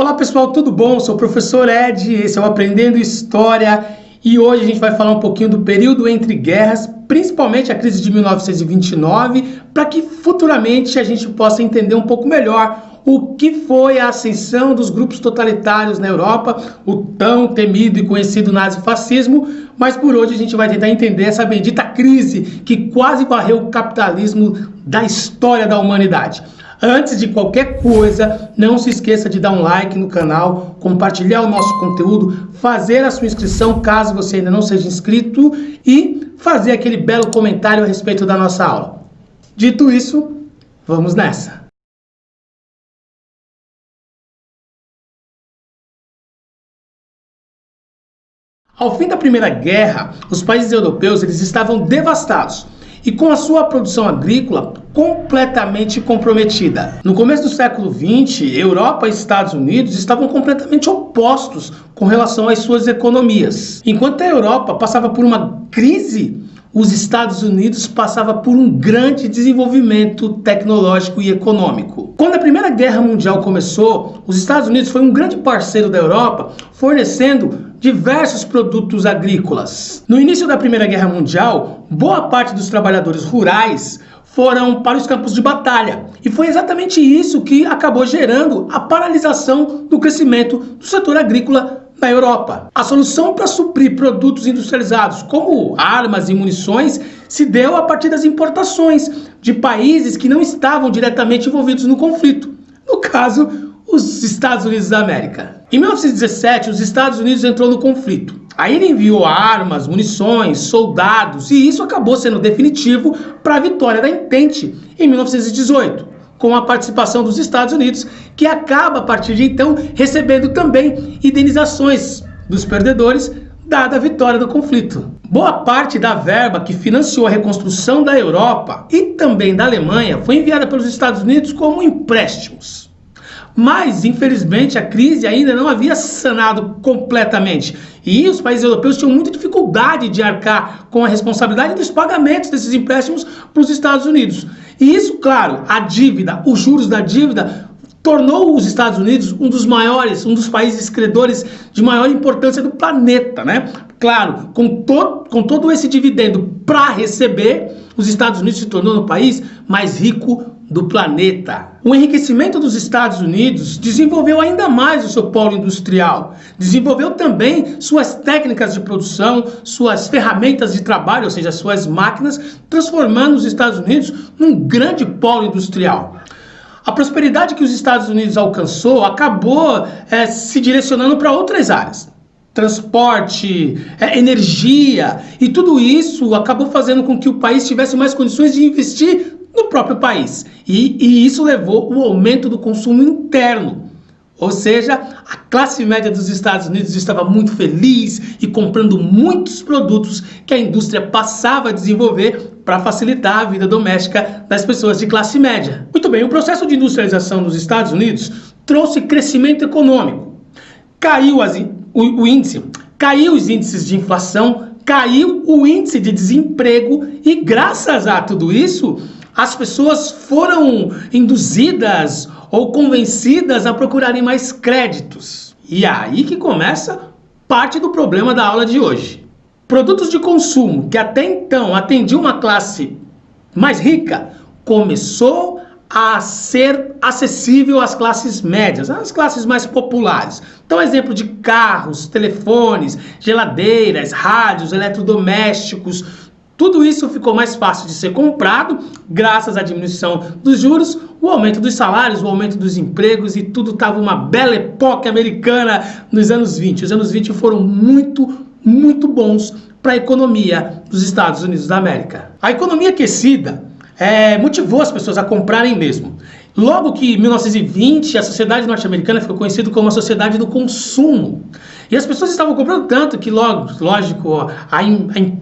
Olá pessoal, tudo bom? Sou o professor Ed, esse é o Aprendendo História e hoje a gente vai falar um pouquinho do período entre guerras, principalmente a crise de 1929, para que futuramente a gente possa entender um pouco melhor o que foi a ascensão dos grupos totalitários na Europa, o tão temido e conhecido nazifascismo, mas por hoje a gente vai tentar entender essa bendita crise que quase varreu o capitalismo da história da humanidade. Antes de qualquer coisa, não se esqueça de dar um like no canal, compartilhar o nosso conteúdo, fazer a sua inscrição caso você ainda não seja inscrito e fazer aquele belo comentário a respeito da nossa aula. Dito isso, vamos nessa! Ao fim da Primeira Guerra, os países europeus eles estavam devastados e com a sua produção agrícola completamente comprometida. No começo do século XX, Europa e Estados Unidos estavam completamente opostos com relação às suas economias. Enquanto a Europa passava por uma crise, os Estados Unidos passavam por um grande desenvolvimento tecnológico e econômico. Quando a Primeira Guerra Mundial começou, os Estados Unidos foi um grande parceiro da Europa, fornecendo diversos produtos agrícolas. No início da Primeira Guerra Mundial, boa parte dos trabalhadores rurais foram para os campos de batalha. E foi exatamente isso que acabou gerando a paralisação do crescimento do setor agrícola na Europa. A solução para suprir produtos industrializados, como armas e munições, se deu a partir das importações de países que não estavam diretamente envolvidos no conflito. No caso, os Estados Unidos da América. Em 1917, os Estados Unidos entrou no conflito. Aí ele enviou armas, munições, soldados, e isso acabou sendo definitivo para a vitória da Entente em 1918, com a participação dos Estados Unidos, que acaba, a partir de então, recebendo também indenizações dos perdedores, dada a vitória do conflito. Boa parte da verba que financiou a reconstrução da Europa e também da Alemanha foi enviada pelos Estados Unidos como empréstimos. Mas, infelizmente, a crise ainda não havia sanado completamente. E os países europeus tinham muita dificuldade de arcar com a responsabilidade dos pagamentos desses empréstimos para os Estados Unidos. E isso, claro, a dívida, os juros da dívida, tornou os Estados Unidos um dos maiores, um dos países credores de maior importância do planeta, né? Claro, com todo esse dividendo para receber, os Estados Unidos se tornou o país mais rico do planeta. O enriquecimento dos Estados Unidos desenvolveu ainda mais o seu polo industrial, desenvolveu também suas técnicas de produção, suas ferramentas de trabalho, ou seja, suas máquinas, transformando os Estados Unidos num grande polo industrial. A prosperidade que os Estados Unidos alcançou acabou se direcionando para outras áreas. Transporte, energia, e tudo isso acabou fazendo com que o país tivesse mais condições de investir no próprio país. E isso levou ao aumento do consumo interno. Ou seja, a classe média dos Estados Unidos estava muito feliz e comprando muitos produtos que a indústria passava a desenvolver para facilitar a vida doméstica das pessoas de classe média. Muito bem, o processo de industrialização dos Estados Unidos trouxe crescimento econômico. Caiu o índice, caiu os índices de inflação, caiu o índice de desemprego e graças a tudo isso, as pessoas foram induzidas ou convencidas a procurarem mais créditos. E é aí que começa parte do problema da aula de hoje. Produtos de consumo que até então atendiam uma classe mais rica, começou a ser acessível às classes médias, às classes mais populares. Então, exemplo de carros, telefones, geladeiras, rádios, eletrodomésticos. Tudo isso ficou mais fácil de ser comprado, graças à diminuição dos juros, o aumento dos salários, o aumento dos empregos, e tudo estava uma bela época americana nos anos 20. Os anos 20 foram muito bons para a economia dos Estados Unidos da América. A economia aquecida motivou as pessoas a comprarem mesmo. Logo que em 1920, a sociedade norte-americana ficou conhecida como a sociedade do consumo. E as pessoas estavam comprando tanto que, lógico,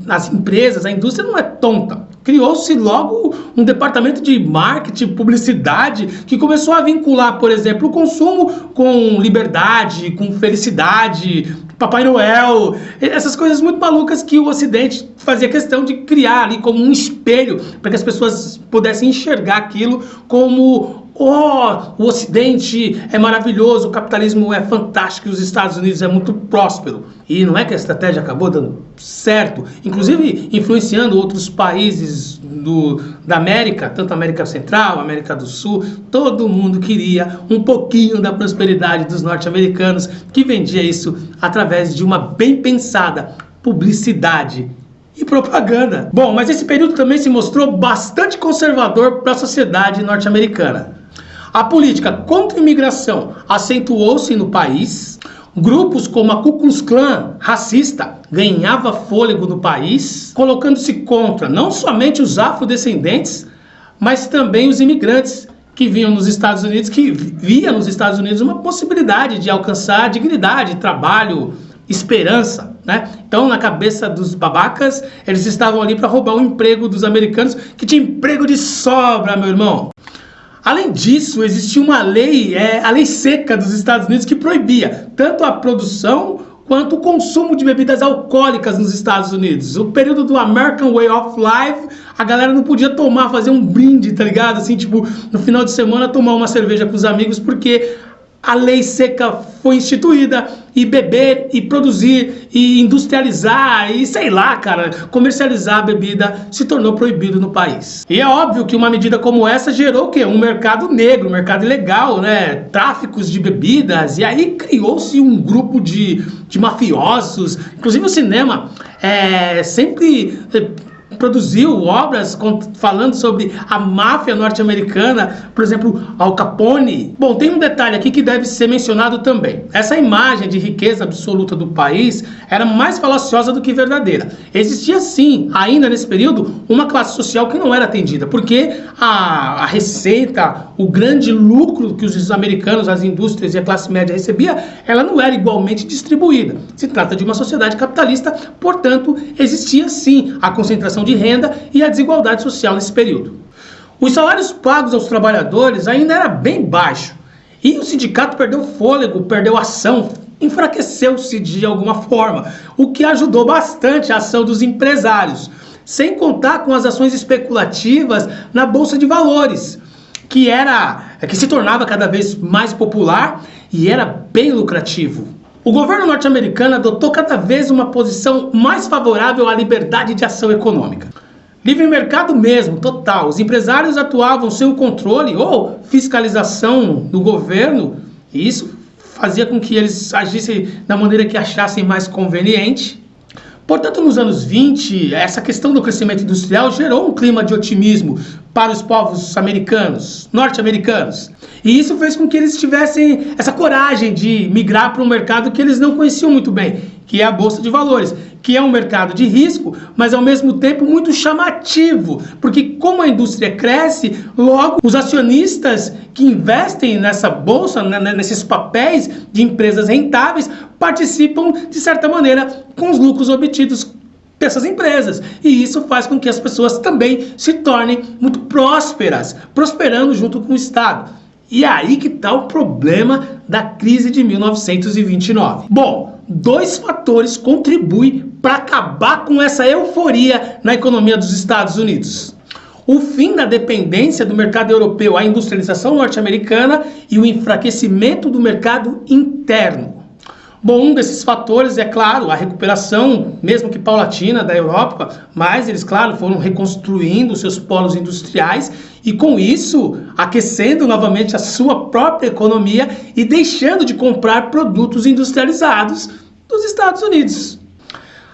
as empresas, a indústria não é tonta. Criou-se logo um departamento de marketing, publicidade, que começou a vincular, por exemplo, o consumo com liberdade, com felicidade, Papai Noel, essas coisas muito malucas que o Ocidente fazia questão de criar ali como um espelho para que as pessoas pudessem enxergar aquilo como oh, o Ocidente é maravilhoso, o capitalismo é fantástico e os Estados Unidos é muito próspero. E não é que a estratégia acabou dando certo, inclusive influenciando outros países da América, tanto a América Central, a América do Sul. Todo mundo queria um pouquinho da prosperidade dos norte-americanos, que vendia isso através de uma bem pensada publicidade e propaganda. Bom, mas esse período também se mostrou bastante conservador para a sociedade norte-americana. A política contra a imigração acentuou-se no país. Grupos como a Ku Klux Klan, racista, ganhava fôlego no país, colocando-se contra não somente os afrodescendentes, mas também os imigrantes que vinham nos Estados Unidos, que via nos Estados Unidos uma possibilidade de alcançar dignidade, trabalho, esperança, né? Então, na cabeça dos babacas, eles estavam ali para roubar o emprego dos americanos, que tinha emprego de sobra, meu irmão. Além disso, existia uma lei, a lei seca dos Estados Unidos, que proibia tanto a produção quanto o consumo de bebidas alcoólicas nos Estados Unidos. O período do American Way of Life, a galera não podia tomar, fazer um brinde, tá ligado? Assim, tipo, no final de semana tomar uma cerveja com os amigos, porque a lei seca foi instituída, e beber, e produzir, e industrializar, e sei lá, cara, comercializar a bebida se tornou proibido no país. E é óbvio que uma medida como essa gerou o quê? Um mercado negro, um mercado ilegal, né? Tráficos de bebidas, e aí criou-se um grupo de mafiosos. Inclusive o cinema sempre produziu obras falando sobre a máfia norte-americana, por exemplo, Al Capone. Bom, tem um detalhe aqui que deve ser mencionado também. Essa imagem de riqueza absoluta do país era mais falaciosa do que verdadeira. Existia sim, ainda nesse período, uma classe social que não era atendida, porque a receita, o grande lucro que os americanos, as indústrias e a classe média recebia, ela não era igualmente distribuída. Se trata de uma sociedade capitalista, portanto, existia sim a concentração de renda e a desigualdade social nesse período. Os salários pagos aos trabalhadores ainda era bem baixo, e o sindicato perdeu fôlego, perdeu ação, enfraqueceu-se de alguma forma, o que ajudou bastante a ação dos empresários, sem contar com as ações especulativas na Bolsa de Valores, que se tornava cada vez mais popular e era bem lucrativo. O governo norte-americano adotou cada vez uma posição mais favorável à liberdade de ação econômica. Livre mercado mesmo, total. Os empresários atuavam sem o controle ou fiscalização do governo, e isso fazia com que eles agissem da maneira que achassem mais conveniente. Portanto, nos anos 20, essa questão do crescimento industrial gerou um clima de otimismo para os povos americanos, norte-americanos. E isso fez com que eles tivessem essa coragem de migrar para um mercado que eles não conheciam muito bem, que é a Bolsa de Valores, que é um mercado de risco, mas ao mesmo tempo muito chamativo, porque como a indústria cresce, logo os acionistas que investem nessa bolsa, nesses papéis de empresas rentáveis, participam de certa maneira com os lucros obtidos dessas empresas, e isso faz com que as pessoas também se tornem muito prósperas, prosperando junto com o Estado. E é aí que está o problema da crise de 1929. Bom, dois fatores contribuem para acabar com essa euforia na economia dos Estados Unidos: o fim da dependência do mercado europeu à industrialização norte-americana e o enfraquecimento do mercado interno. Bom, um desses fatores é, claro, a recuperação, mesmo que paulatina, da Europa, mas eles, claro, foram reconstruindo seus polos industriais e, com isso, aquecendo novamente a sua própria economia e deixando de comprar produtos industrializados dos Estados Unidos.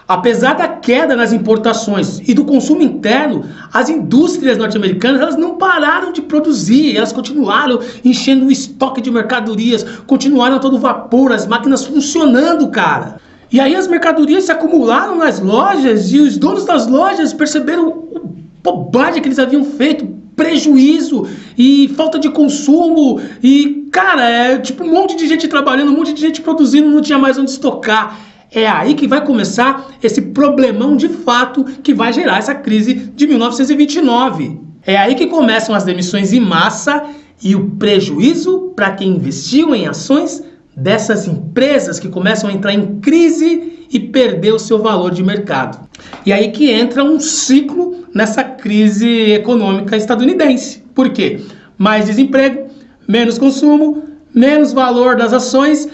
Apesar da queda nas importações e do consumo interno, as indústrias norte-americanas elas não pararam de produzir, elas continuaram enchendo o estoque de mercadorias, continuaram a todo vapor, as máquinas funcionando, cara. E aí as mercadorias se acumularam nas lojas e os donos das lojas perceberam o bobagem que eles haviam feito, prejuízo e falta de consumo e, cara, tipo um monte de gente trabalhando, um monte de gente produzindo, não tinha mais onde estocar. É aí que vai começar esse problemão de fato que vai gerar essa crise de 1929. É aí que começam as demissões em massa e o prejuízo para quem investiu em ações dessas empresas que começam a entrar em crise e perder o seu valor de mercado. E aí que entra um ciclo nessa crise econômica estadunidense. Por quê? Mais desemprego, menos consumo, menos valor das ações,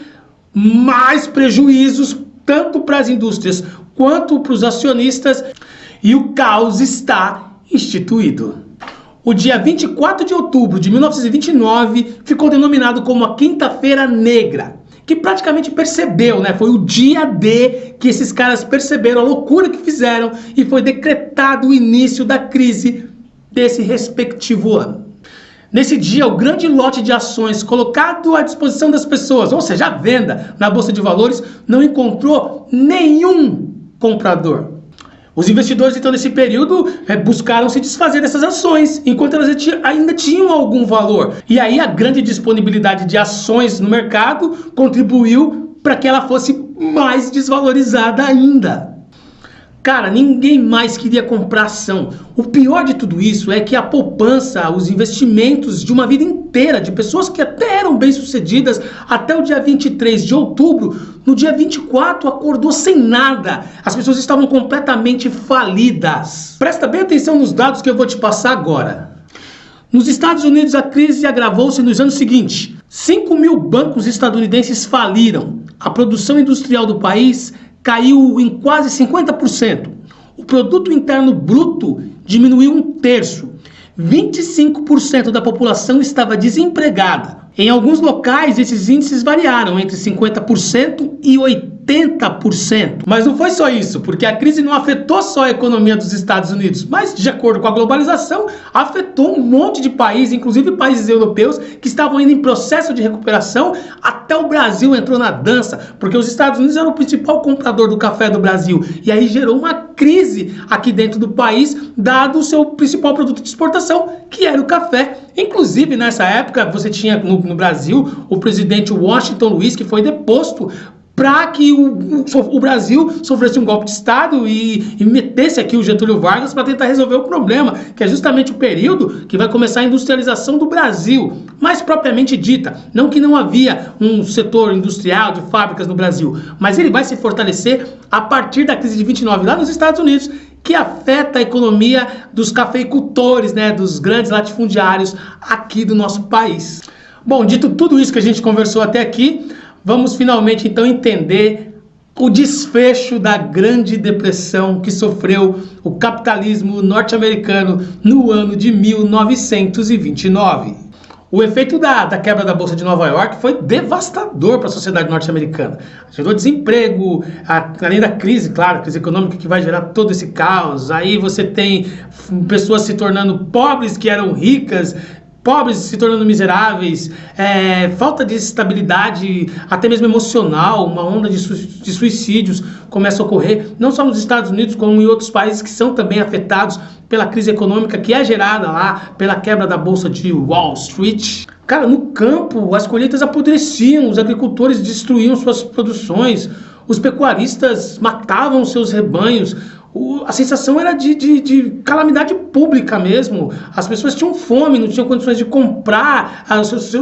mais prejuízos tanto para as indústrias quanto para os acionistas, e o caos está instituído. O dia 24 de outubro de 1929 ficou denominado como a Quinta-feira Negra, que praticamente percebeu, né? Foi o dia D que esses caras perceberam a loucura que fizeram e foi decretado o início da crise desse respectivo ano. Nesse dia, o grande lote de ações colocado à disposição das pessoas, ou seja, a venda na Bolsa de Valores, não encontrou nenhum comprador. Os investidores, então, nesse período, buscaram se desfazer dessas ações, enquanto elas ainda tinham algum valor. E aí a grande disponibilidade de ações no mercado contribuiu para que ela fosse mais desvalorizada ainda. Cara, ninguém mais queria comprar ação. O pior de tudo isso é que a poupança, os investimentos de uma vida inteira, de pessoas que até eram bem-sucedidas até o dia 23 de outubro, no dia 24 acordou sem nada. As pessoas estavam completamente falidas. Presta bem atenção nos dados que eu vou te passar agora. Nos Estados Unidos, a crise agravou-se nos anos seguintes. 5 mil bancos estadunidenses faliram. A produção industrial do país caiu em quase 50%. O produto interno bruto diminuiu 1/3. 25% da população estava desempregada. Em alguns locais, esses índices variaram entre 50% e 80%. Mas não foi só isso, porque a crise não afetou só a economia dos Estados Unidos, mas, de acordo com a globalização, afetou um monte de países, inclusive países europeus, que estavam indo em processo de recuperação. Até o Brasil entrou na dança, porque os Estados Unidos eram o principal comprador do café do Brasil. E aí gerou uma crise aqui dentro do país, dado o seu principal produto de exportação, que era o café. Inclusive, nessa época, você tinha no Brasil o presidente Washington Luiz, que foi deposto para que o Brasil sofresse um golpe de Estado e metesse aqui o Getúlio Vargas para tentar resolver o problema, que é justamente o período que vai começar a industrialização do Brasil, mais propriamente dita. Não que não havia um setor industrial de fábricas no Brasil, mas ele vai se fortalecer a partir da crise de 29 lá nos Estados Unidos, que afeta a economia dos cafeicultores, né, dos grandes latifundiários aqui do nosso país. Bom, dito tudo isso que a gente conversou até aqui, vamos finalmente então entender o desfecho da Grande Depressão que sofreu o capitalismo norte-americano no ano de 1929. O efeito da quebra da Bolsa de Nova York foi devastador para a sociedade norte-americana. Gerou desemprego, além da crise, claro, a crise econômica que vai gerar todo esse caos. Aí você tem pessoas se tornando pobres que eram ricas, pobres se tornando miseráveis, falta de estabilidade, até mesmo emocional, uma onda de suicídios começa a ocorrer, não só nos Estados Unidos, como em outros países que são também afetados pela crise econômica que é gerada lá pela quebra da Bolsa de Wall Street. Cara, no campo, as colheitas apodreciam, os agricultores destruíam suas produções, os pecuaristas matavam seus rebanhos. A sensação era de calamidade pública mesmo. As pessoas tinham fome, não tinham condições de comprar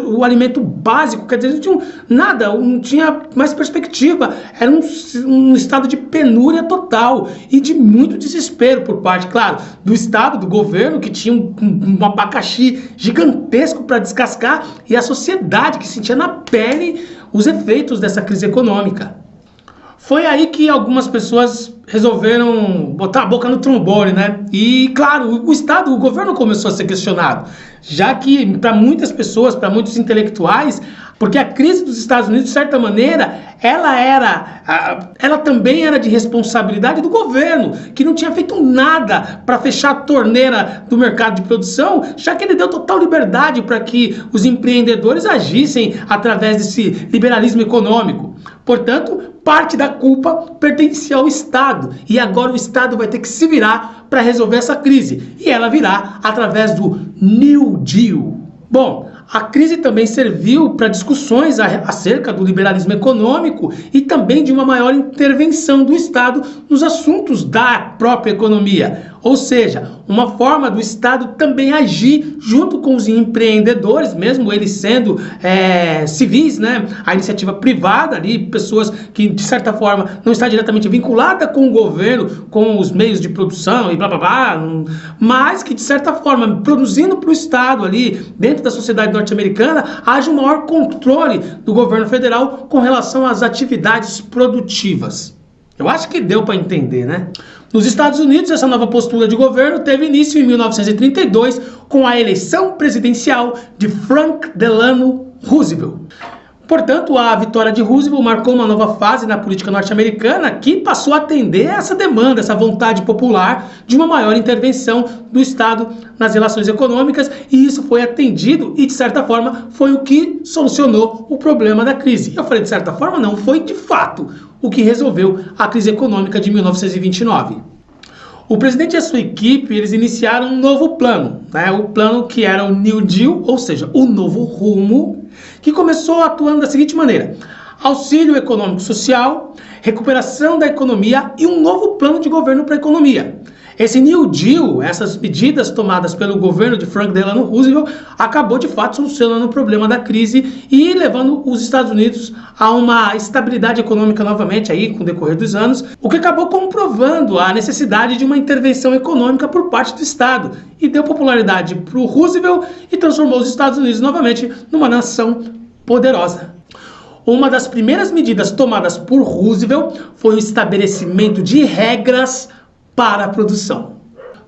o alimento básico, quer dizer, não tinham nada, não tinha mais perspectiva. Era um estado de penúria total e de muito desespero por parte, claro, do Estado, do governo, que tinha um abacaxi gigantesco para descascar, e a sociedade que sentia na pele os efeitos dessa crise econômica. Foi aí que algumas pessoas resolveram botar a boca no trombone, né? E, claro, o Estado, o governo começou a ser questionado, já que para muitas pessoas, para muitos intelectuais, porque a crise dos Estados Unidos, de certa maneira, ela também era de responsabilidade do governo, que não tinha feito nada para fechar a torneira do mercado de produção, já que ele deu total liberdade para que os empreendedores agissem através desse liberalismo econômico. Portanto, parte da culpa pertencia ao Estado, e agora o Estado vai ter que se virar para resolver essa crise, e ela virá através do New Deal. Bom, a crise também serviu para discussões acerca do liberalismo econômico e também de uma maior intervenção do Estado nos assuntos da própria economia. ou seja, uma forma do Estado também agir junto com os empreendedores, mesmo eles sendo civis, né? A iniciativa privada ali, pessoas que de certa forma não está diretamente vinculada com o governo, com os meios de produção e blá blá blá, mas que de certa forma, produzindo para o Estado ali, dentro da sociedade norte-americana, haja um maior controle do governo federal com relação às atividades produtivas. Eu acho que deu para entender, né? Nos Estados Unidos, essa nova postura de governo teve início em 1932 com a eleição presidencial de Frank Delano Roosevelt. Portanto, a vitória de Roosevelt marcou uma nova fase na política norte-americana que passou a atender a essa demanda, essa vontade popular de uma maior intervenção do Estado nas relações econômicas, e isso foi atendido e, de certa forma, foi o que solucionou o problema da crise. Eu falei de certa forma, não, foi de fato o que resolveu a crise econômica de 1929. O presidente e a sua equipe, eles iniciaram um novo plano, né? O plano que era o New Deal, ou seja, o novo rumo, que começou atuando da seguinte maneira: auxílio econômico social, recuperação da economia e um novo plano de governo para a economia. Esse New Deal, essas medidas tomadas pelo governo de Frank Delano Roosevelt, acabou de fato solucionando o problema da crise e levando os Estados Unidos a uma estabilidade econômica novamente aí com o decorrer dos anos, o que acabou comprovando a necessidade de uma intervenção econômica por parte do Estado e deu popularidade para o Roosevelt e transformou os Estados Unidos novamente numa nação poderosa. Uma das primeiras medidas tomadas por Roosevelt foi o estabelecimento de regras para a produção.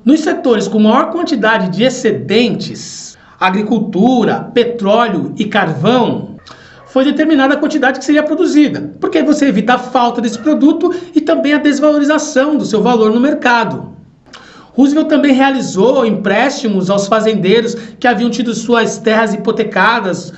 Nos setores com maior quantidade de excedentes, agricultura, petróleo e carvão, foi determinada a quantidade que seria produzida, porque você evita a falta desse produto e também a desvalorização do seu valor no mercado. Roosevelt também realizou empréstimos aos fazendeiros que haviam tido suas terras hipotecadas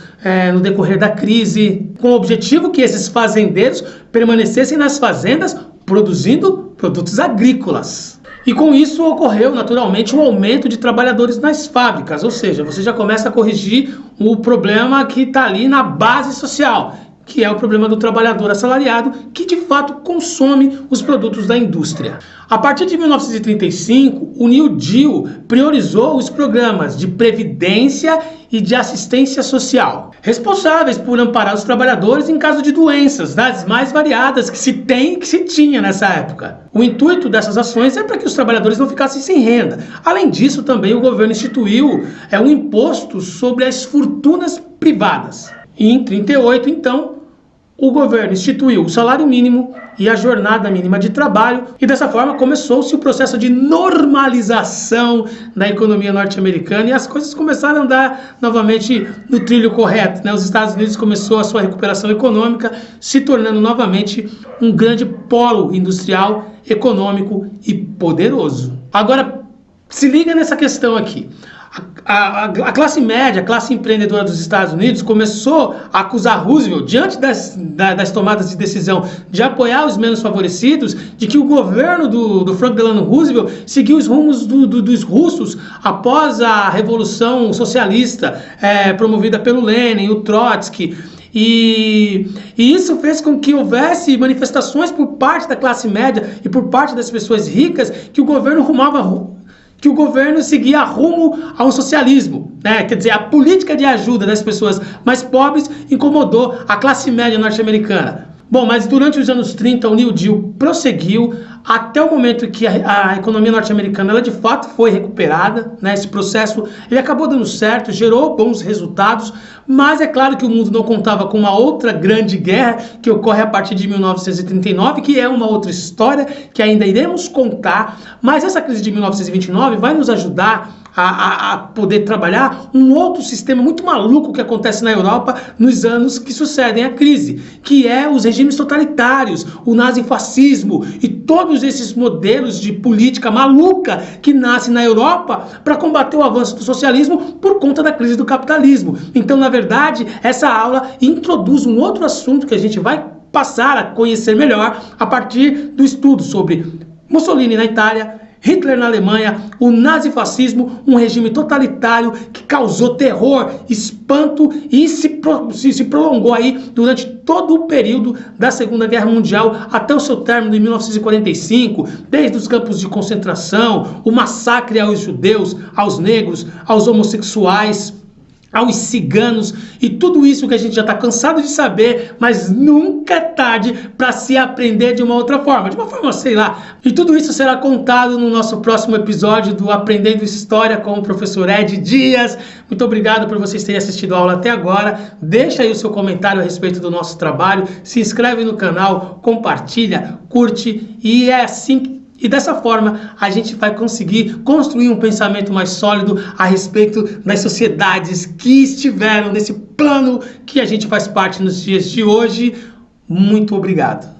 no decorrer da crise, com o objetivo que esses fazendeiros permanecessem nas fazendas produzindo produtos agrícolas. E com isso ocorreu naturalmente um aumento de trabalhadores nas fábricas, ou seja, você já começa a corrigir o problema que está ali na base social, que é o problema do trabalhador assalariado, que de fato consome os produtos da indústria. A partir de 1935, o New Deal priorizou os programas de previdência e de assistência social, responsáveis por amparar os trabalhadores em caso de doenças, das mais variadas que se tem e que se tinha nessa época. O intuito dessas ações é para que os trabalhadores não ficassem sem renda. Além disso, também o governo instituiu um imposto sobre as fortunas privadas. E em 1938, então, o governo instituiu o salário mínimo e a jornada mínima de trabalho, e dessa forma começou-se o processo de normalização da economia norte-americana e as coisas começaram a andar novamente no trilho correto, né? Os Estados Unidos começou a sua recuperação econômica, se tornando novamente um grande polo industrial, econômico e poderoso. Agora, se liga nessa questão aqui. A classe média, a classe empreendedora dos Estados Unidos começou a acusar Roosevelt, diante das tomadas de decisão de apoiar os menos favorecidos, de que o governo do Frank Delano Roosevelt seguiu os rumos dos russos após a Revolução Socialista promovida pelo Lenin, o Trotsky. E isso fez com que houvesse manifestações por parte da classe média e por parte das pessoas ricas que o governo seguia rumo a um socialismo, né? Quer dizer, a política de ajuda das pessoas mais pobres incomodou a classe média norte-americana. Bom, mas durante os anos 30 o New Deal prosseguiu até o momento que a economia norte-americana ela de fato foi recuperada, né? Esse processo ele acabou dando certo, gerou bons resultados, mas é claro que o mundo não contava com uma outra grande guerra que ocorre a partir de 1939, que é uma outra história que ainda iremos contar, mas essa crise de 1929 vai nos ajudar a poder trabalhar um outro sistema muito maluco que acontece na Europa nos anos que sucedem a crise, que é os regimes totalitários, o nazifascismo e todos esses modelos de política maluca que nascem na Europa para combater o avanço do socialismo por conta da crise do capitalismo. Então, na verdade, essa aula introduz um outro assunto que a gente vai passar a conhecer melhor a partir do estudo sobre Mussolini na Itália, Hitler na Alemanha, o nazifascismo, um regime totalitário que causou terror, espanto e se prolongou aí durante todo o período da Segunda Guerra Mundial até o seu término em 1945, desde os campos de concentração, o massacre aos judeus, aos negros, aos homossexuais, aos ciganos e tudo isso que a gente já está cansado de saber, mas nunca é tarde para se aprender de uma outra forma, de uma forma, sei lá. E tudo isso será contado no nosso próximo episódio do Aprendendo História com o professor Ed Dias. Muito obrigado por vocês terem assistido a aula até agora. Deixa aí o seu comentário a respeito do nosso trabalho, se inscreve no canal, compartilha, curte e é assim e dessa forma, a gente vai conseguir construir um pensamento mais sólido a respeito das sociedades que estiveram nesse plano que a gente faz parte nos dias de hoje. Muito obrigado.